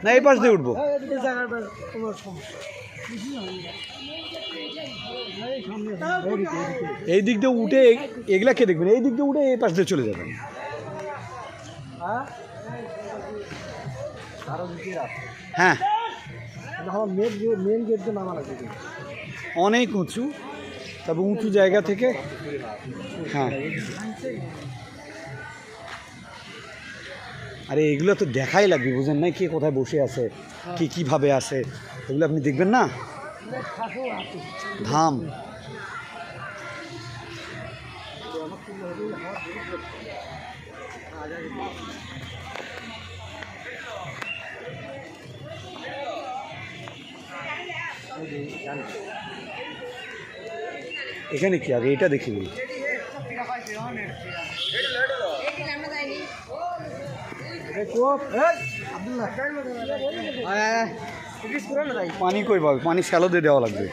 না এই পাশ দিয়ে উঠবো। এই দিক দিয়ে উঠে এগুলা কে দেখবেন, এই দিক দিয়ে উঠে এই পাশ দিয়ে চলে যাবেন। হ্যাঁ মেন গেট দিয়ে নামা লাগবে, অনেক উঁচু, তারপর উঁচু জায়গা থেকে। হ্যাঁ আরে এগুলো তো দেখাই লাগবে, বুঝেন না কে কোথায় বসে আছে, কে কীভাবে আছে, এগুলো আপনি দেখবেন না। ধাম এখানে কি আগে এটা দেখি পানি কই পাবে, পানি শ্যালো দিয়ে দেওয়া লাগবে।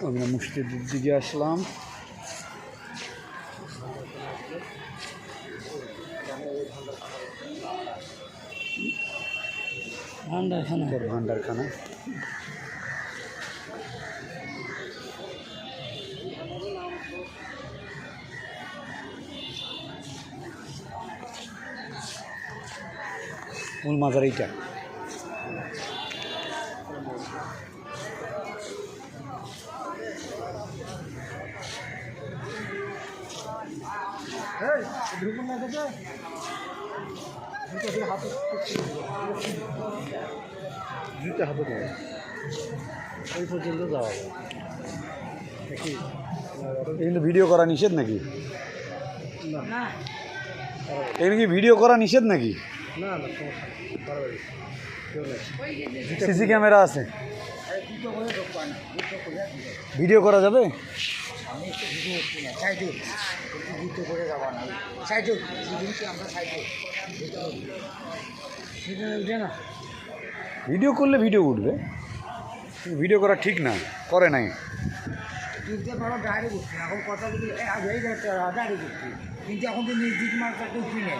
আমরা মসজিদের দিকে আসলাম। ভান্ডারখানা মূল মাজার এইটা। ওই পর্যন্ত যাওয়া যায় কিন্তু ভিডিও করা নিষেধ নাকি? এখানে কি ভিডিও করা নিষেধ নাকি? না সিসি ক্যামেরা আছে, ভিডিও করা যাবে। ভিডিও করলে ভিডিও উঠবে, ভিডিও করা ঠিক না, করে নাই। এখন কথা বলি ডাইরেক্ট করছি, কিন্তু এখন তো নির্দিষ্ট মার্কটা করছি না,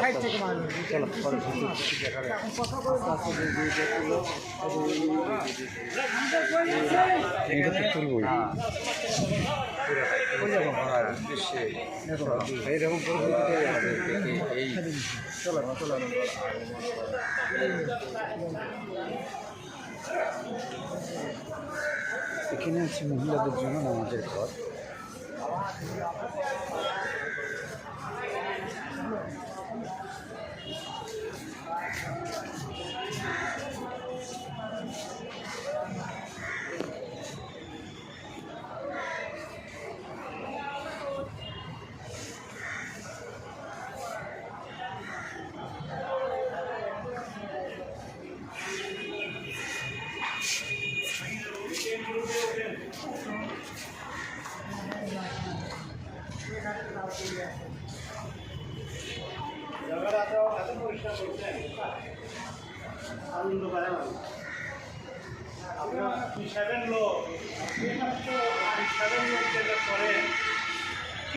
সাইড থেকে মারবে। এটা তো তুলবই এইরকম এখানে আছে মহিলাদের জন্য নামাজের ঘর। আপনারা 7 লোক, 7 লোক করেন।